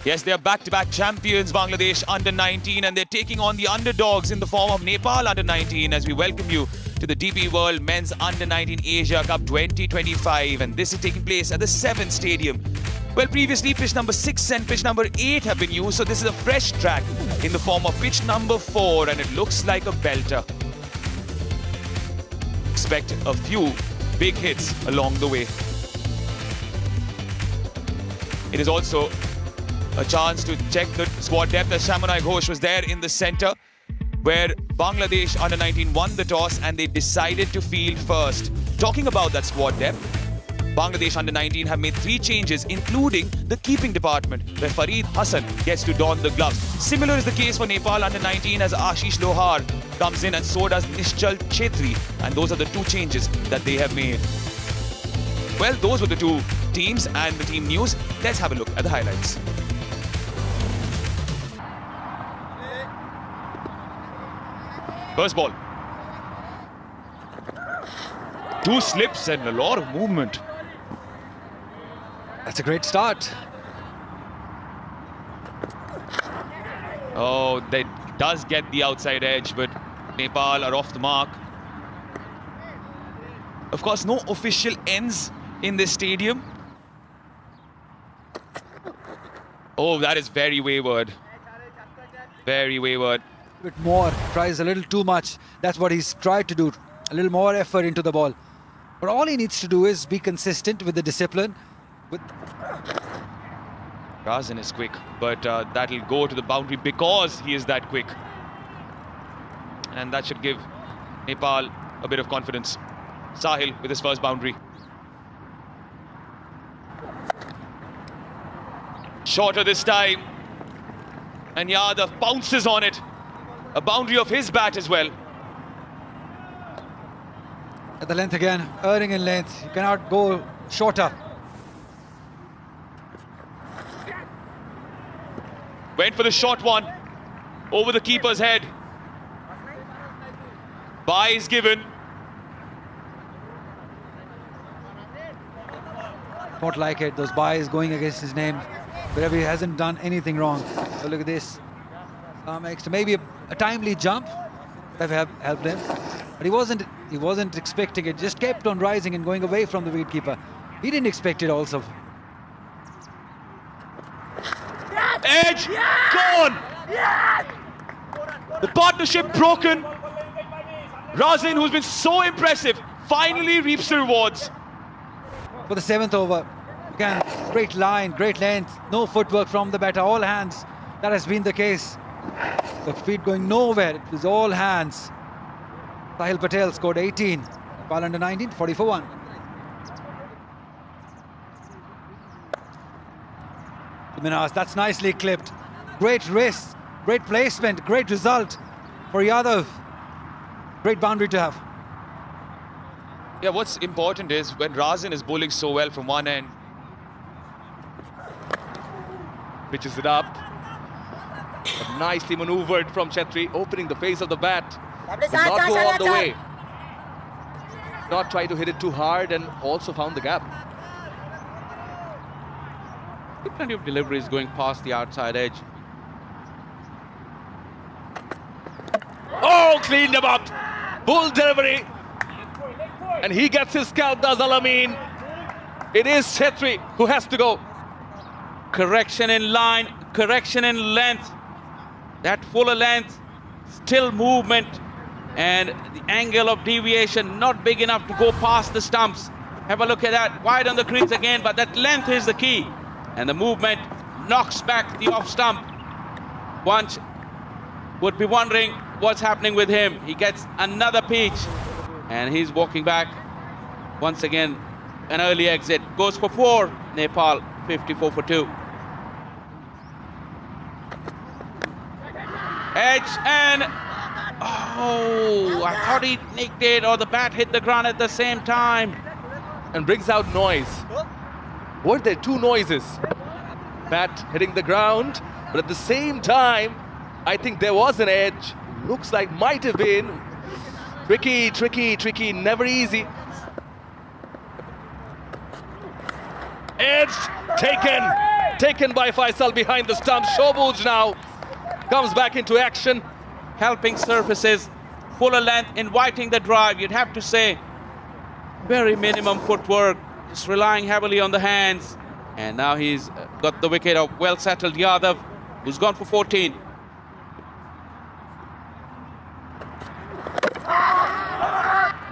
Yes, they are back-to-back champions, Bangladesh under-19, and they're taking on the underdogs in the form of Nepal under-19 as we welcome you to the DP World Men's Under-19 Asia Cup 2025. And this is taking place at the 7th Stadium. Well, previously pitch number 6 and pitch number 8 have been used, so this is a fresh track in the form of pitch number 4, and it looks like a belter. Expect a few big hits along the way. It is also a chance to check the squad depth as Shamunai Ghosh was there in the centre, where Bangladesh under-19 won the toss and they decided to field first. Talking about that squad depth, Bangladesh under-19 have made 3 changes, including the keeping department, where Farid Hassan gets to don the gloves. Similar is the case for Nepal under-19 as Ashish Lohar comes in and so does Nishchal Chetri. And those are the 2 changes that they have made. Well, those were the 2 teams and the team news. Let's have a look at the highlights. First ball. 2 slips and a lot of movement. That's a great start. Oh, that does get the outside edge, but Nepal are off the mark. Of course, no official ends in this stadium. Oh, that is very wayward. Very wayward. A bit more, tries a little too much. That's what he's tried to do. A little more effort into the ball. But all he needs to do is be consistent with the discipline. Razin is quick, but that'll go to the boundary because he is that quick. And that should give Nepal a bit of confidence. Sahil with his first boundary. Shorter this time. And Yadav bounces on it. A boundary of his bat as well. At the length again, erring in length. You cannot go shorter. Went for the short one. Over the keeper's head. Bye is given. Don't like it. Those byes going against his name. Wherever he hasn't done anything wrong. So look at this. Some extra, maybe a timely jump that have helped him, but he wasn't expecting it. Just kept on rising and going away from the wicketkeeper. He didn't expect it also. Edge gone. The partnership broken. Razin, who's been so impressive, finally reaps the rewards. For the 7th over, again, great line, great length, no footwork from the batter, all hands. That has been the case. The feet going nowhere, it was all hands. Sahil Patel scored 18. Nepal under-19, 40 for 1. Minhas, that's nicely clipped. Great wrist, great placement, great result for Yadav. Great boundary to have. Yeah, what's important is when Razin is bowling so well from one end, pitches it up. Nicely maneuvered from Chetri, opening the face of the bat. Did not go all the way. Not try to hit it too hard and also found the gap. Plenty of deliveries going past the outside edge. Oh, cleaned him up. Bull delivery. And he gets his scalp, does Alamin. It is Chetri who has to go. Correction in line, correction in length. That fuller length, still movement, and the angle of deviation not big enough to go past the stumps. Have a look at that, wide on the crease again, but that length is the key. And the movement knocks back the off stump. One would be wondering what's happening with him. He gets another pitch, and he's walking back. Once again, an early exit. Goes for 4, Nepal 54 for 2. Edge and, oh, I thought he nicked it or the bat hit the ground at the same time. And brings out noise. Were there 2 noises? Bat hitting the ground, but at the same time, I think there was an edge. Looks like might have been. Tricky, tricky, tricky, never easy. Edge taken. taken by Faisal behind the stump. Shobuj now comes back into action. Helping surfaces, fuller length, inviting the drive. You'd have to say very minimum footwork, just relying heavily on the hands. And now he's got the wicket of well-settled Yadav, who's gone for 14.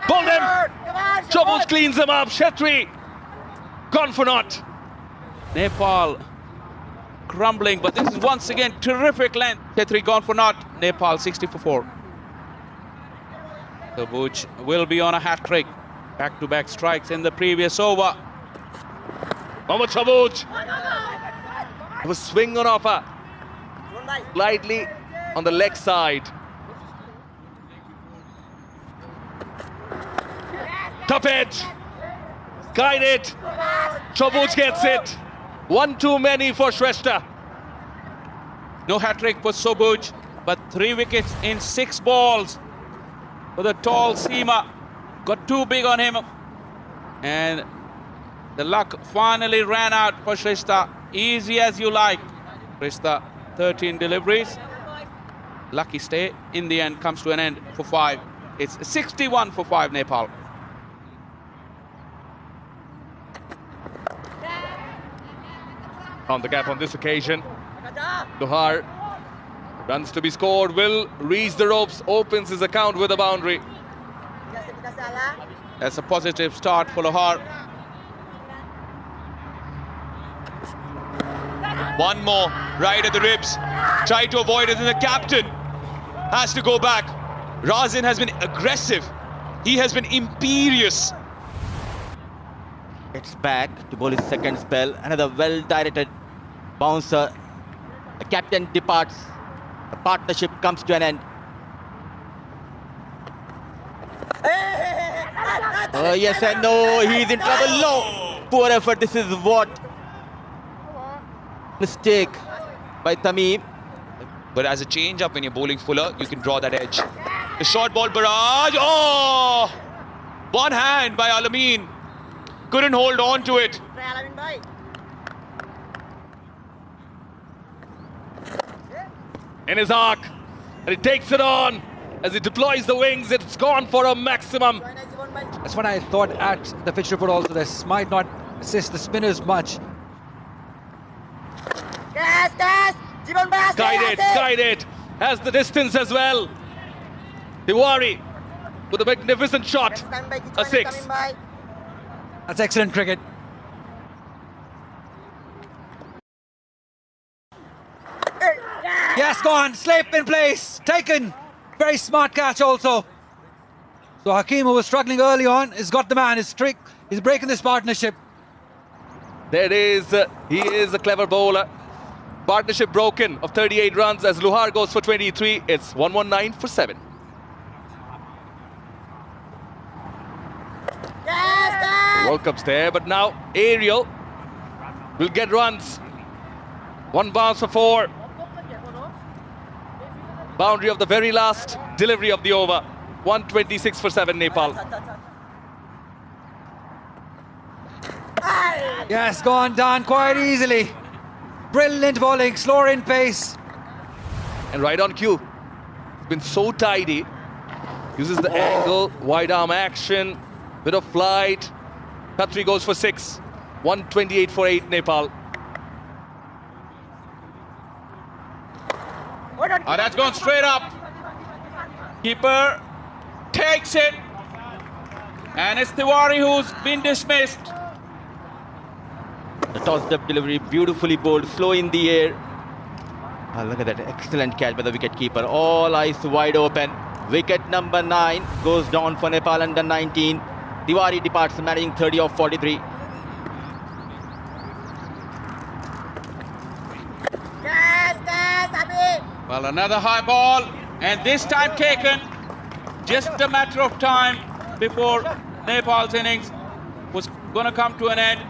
Bowled him. Shobuj cleans him up. Shetty gone for naught. Nepal crumbling, but this is once again terrific length. Shetty gone for naught. Nepal 60 for 4. Shobuj will be on a hat-trick. Back-to-back strikes in the previous over. Mohammad Shobuj. It was swing on offer. Slightly on the leg side. Top edge. Guided. Shobuj gets it. One too many for Shrestha. No hat-trick for Shobuj, but 3 wickets in 6 balls for the tall seamer. Got too big on him. And the luck finally ran out for Shrestha. Easy as you like. Shrestha, 13 deliveries. Lucky stay in the end comes to an end for 5. It's 61 for 5 Nepal. On the gap on this occasion. Luhar runs to be scored, will reach the ropes, opens his account with a boundary. That's a positive start for Luhar. One more, right at the ribs. Try to avoid it, and the captain has to go back. Razin has been aggressive. He has been imperious. Gets back to bowl his second spell. Another well-directed bouncer. The captain departs. The partnership comes to an end. Oh, yes and no. He's in trouble. No. Poor effort. This is what? Mistake by Tamim. But as a change-up, when you're bowling fuller, you can draw that edge. The short ball barrage. Oh! One hand by Alameen. Couldn't hold on to it. In his arc, and he takes it on. As he deploys the wings, it's gone for a maximum. That's what I thought at the pitch report also. This might not assist the spinners much. Guided, has the distance as well. Tiwari with a magnificent shot, a 6. That's excellent cricket. Yes, gone. Slip in place. Taken. Very smart catch also. So Hakeem, who was struggling early on, has got the man. His trick. He's breaking this partnership. There it is. He is a clever bowler. Partnership broken of 38 runs as Luhar goes for 23. It's 119 for 7. World Cup's there, but now Ariel will get runs. 1 bounce for 4. Boundary of the very last delivery of the over. 126 for 7 Nepal. Yes, gone down quite easily. Brilliant bowling, slower in pace. And right on cue. It's been so tidy. Uses the angle, wide arm action, bit of flight. Khatri goes for 6. 128 for 8 Nepal. Oh, that's gone straight up. Keeper takes it. And it's Tiwari who's been dismissed. The tossed-up delivery, beautifully bowled, slow in the air. Oh, look at that excellent catch by the wicket-keeper. All eyes wide open. Wicket number 9 goes down for Nepal under 19. Tiwari departs, managing 30 of 43. Well, another high ball, and this time taken. Just a matter of time before Nepal's innings was going to come to an end.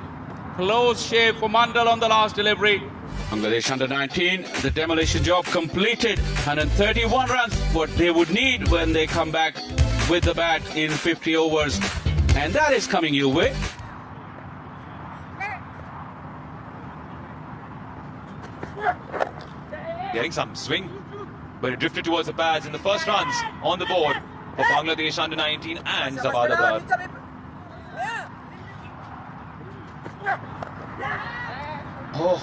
Close shave for Mandal on the last delivery. Bangladesh under 19, the demolition job completed. 131 runs, what they would need when they come back with the bat in 50 overs. And that is coming your way. Getting some swing, but it drifted towards the pads in the first runs on the board for Bangladesh under-19 and Zawad Abrar. Oh,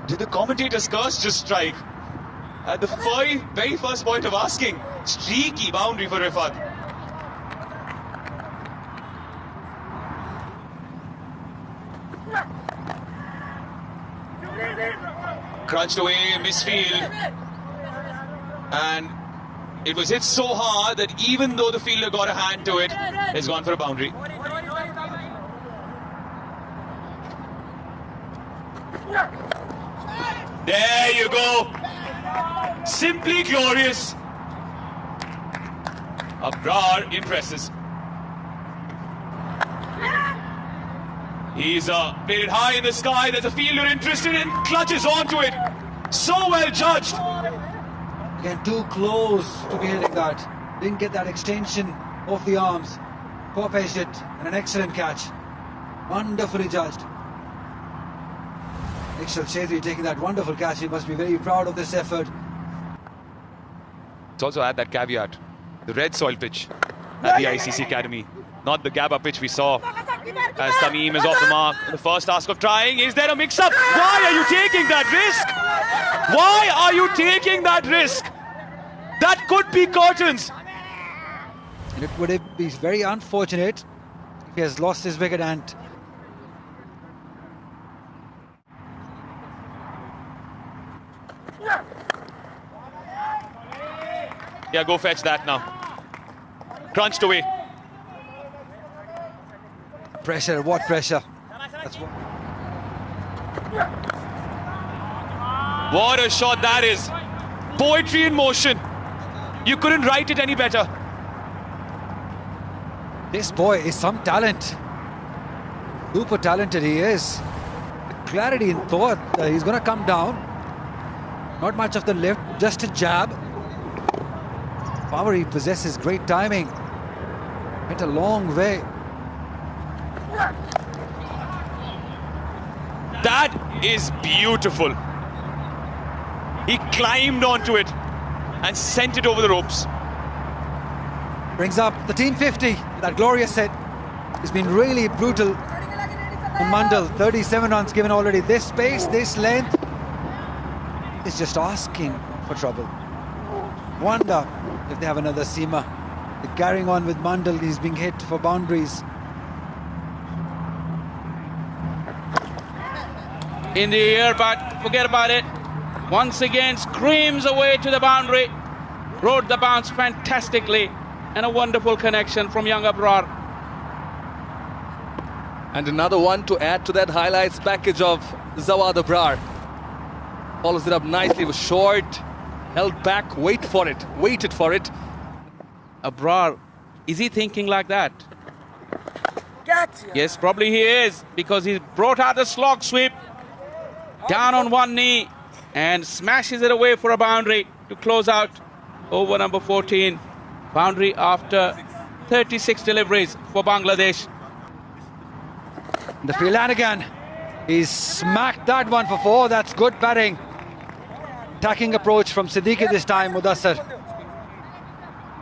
did the commentator's curse just strike? At the very first point of asking, streaky boundary for Rifat. Crunched away, misfield, and it was hit so hard that even though the fielder got a hand to it, it's gone for a boundary. There you go. Simply glorious. Abrar impresses. He's played it high in the sky. There's a fielder interested in, clutches onto it. So well judged. Again, too close to be hitting that. Didn't get that extension of the arms. Poor pitched it, and an excellent catch. Wonderfully judged. Ikshal Chaudhary taking that wonderful catch. He must be very proud of this effort. It's also had that caveat. The red soil pitch at the ICC Academy. Not the Gabba pitch we saw as Tamim is off the mark. The first task of trying. Is there a mix-up? Why are you taking that risk? Why are you taking that risk? That could be curtains. And it would be very unfortunate if he has lost his wicket and yeah, go fetch that now. Crunched away. pressure, what pressure? That's what. What a shot that is. Poetry in motion. You couldn't write it any better. This boy is some talent. Super talented he is. The clarity in thought. He's going to come down. Not much of the lift, just a jab. Power, he possesses great timing. Went a long way. That is beautiful. He climbed onto it and sent it over the ropes. Brings up the team 50. That glorious set. It's been really brutal on Mandal. 37 runs given already. This space, this length is just asking for trouble. Wonder if they have another seamer. They're carrying on with Mandal. He's being hit for boundaries. In the air, but forget about it. Once again, screams away to the boundary. Rode the bounce fantastically. And a wonderful connection from young Abrar. And another one to add to that highlights package of Zawad Abrar. Follows it up nicely, was short, held back, waited for it. Abrar, is he thinking like that? Yes, probably he is, because he brought out a slog sweep, down on one knee, and smashes it away for a boundary to close out over number 14. Boundary after 36 deliveries for Bangladesh. The Flanagan, he's smacked that one for 4. That's good batting. Attacking approach from Siddiqui this time, Mudassar.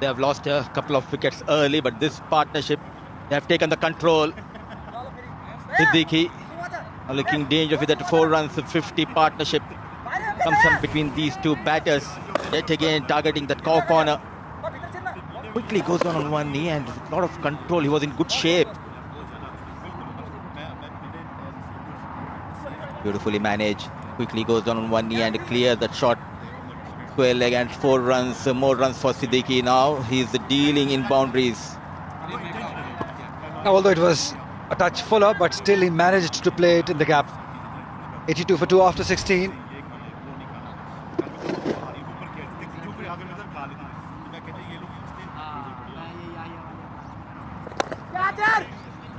They have lost a couple of wickets early, but this partnership, they have taken the control. Siddiqui are looking dangerous with that 4 runs of 50 partnership. Comes from between these two batters. Yet again targeting that corner. Quickly goes on one knee and with a lot of control. He was in good shape. Beautifully managed. Quickly goes down on one knee and clears that shot. Square leg and 4 runs. More runs for Siddiqui now. He's dealing in boundaries. Although it was a touch fuller, but still he managed to play it in the gap. 82 for 2 after 16.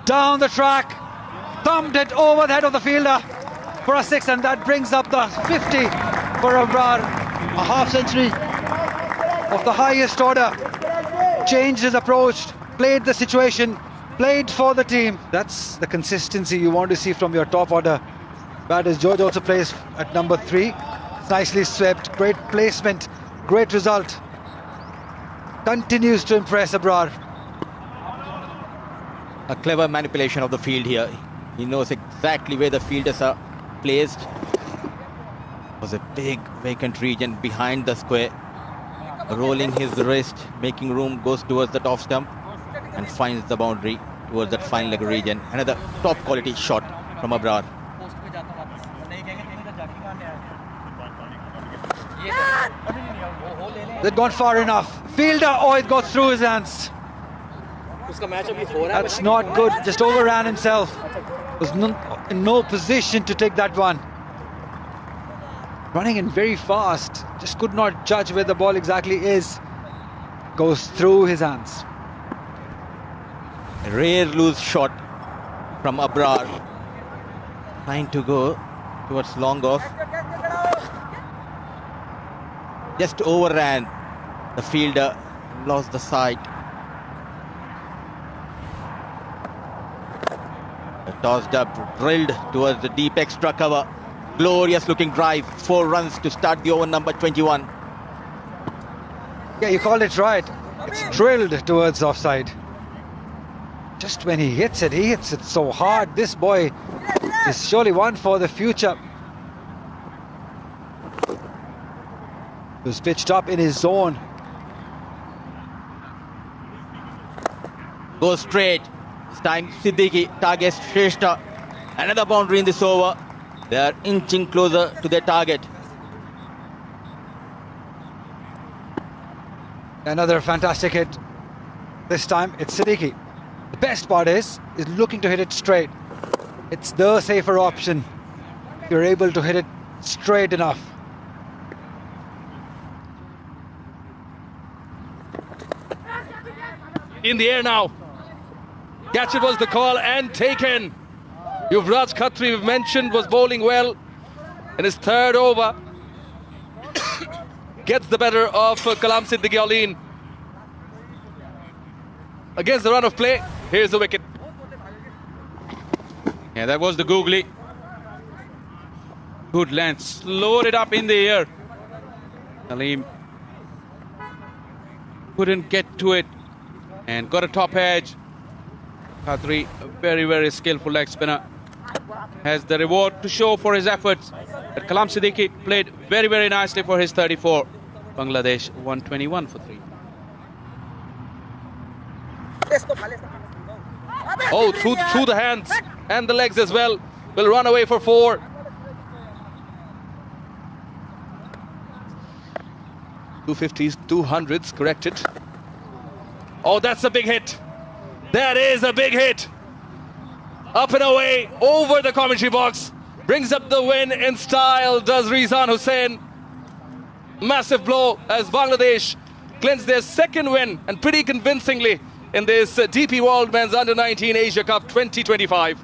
Down the track, thumped it over the head of the fielder for a 6, and that brings up the 50 for Abrar. A half century of the highest order. Changed his approach, played the situation, played for the team. That's the consistency you want to see from your top order. Bat as George also plays at number 3. It's nicely swept, great placement, great result. Continues to impress Abrar. A clever manipulation of the field here. He knows exactly where the fielders are placed. It was a big vacant region behind the square. Rolling his wrist, making room, goes towards the top stump and finds the boundary towards that fine leg region. Another top quality shot from Abrar. They've gone far enough. Fielder, oh, it got through his hands. That's not good. Just overran himself. Was in no position to take that one. Running in very fast. Just could not judge where the ball exactly is. Goes through his hands. A rare loose shot from Abrar. Trying to go towards long off. Just overran the fielder, lost the sight. Tossed up, drilled towards the deep extra cover. Glorious looking drive. 4 runs to start the over number 21. Yeah, you called it right. It's drilled towards offside. Just when he hits it so hard. This boy is surely one for the future. He was pitched up in his zone. Goes straight. This time Siddiqui targets Shrestha. Another boundary in this over. They are inching closer to their target. Another fantastic hit. This time it's Siddiqui. The best part is looking to hit it straight. It's the safer option. You're able to hit it straight enough. In the air now. Catch it was the call and taken. Yuvraj Khatri, we've mentioned, was bowling well in his 3rd over. Gets the better of Kalam Siddiqui against the run of play. Here's the wicket. Yeah, that was the googly. Good length, slowed it up in the air. Aleem couldn't get to it and got a top edge. Khatri, a very, very skillful leg spinner, has the reward to show for his efforts. But Kalam Siddiqui played very, very nicely for his 34. Bangladesh 121 for 3. Oh, through the hands and the legs as well. Will run away for 4. .250s, 200s, corrected. Oh, that's a big hit. That is a big hit. Up and away, over the commentary box. Brings up the win in style, does Rizan Hussain. Massive blow as Bangladesh clinch their 2nd win, and pretty convincingly, in this DP World Men's Under-19 Asia Cup 2025.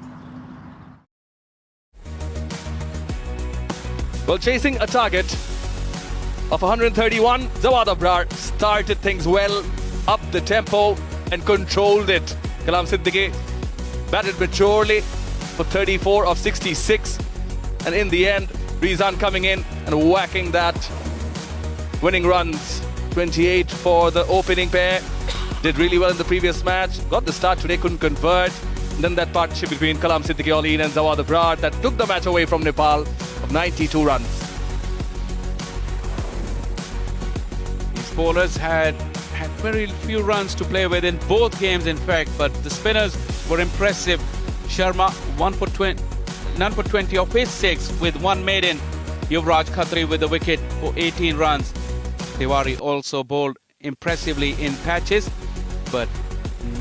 Well, chasing a target of 131, Zawad Abrar started things well, up the tempo and controlled it. Kalam Siddiqui batted maturely for 34 of 66, and in the end, Rizan coming in and whacking that winning runs. 28 for the opening pair. Did really well in the previous match. Got the start today, couldn't convert. And then that partnership between Kalam Siddiqui and Zawad Abrar that took the match away from Nepal of 92 runs. These bowlers had very few runs to play with in both games, in fact, but the spinners were impressive. Sharma, none for 20 of his 6 with 1 maiden. Yuvraj Khatri with the wicket for 18 runs. Tiwari also bowled impressively in patches, but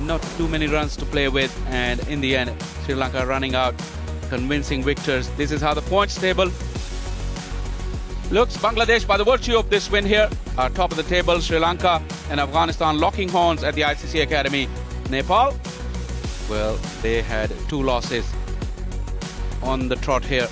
not too many runs to play with, and in the end, Sri Lanka running out convincing victors. This is how the points table looks. Bangladesh, by the virtue of this win here, are top of the table. Sri Lanka and Afghanistan locking horns at the ICC Academy. Nepal, well, they had 2 losses on the trot here.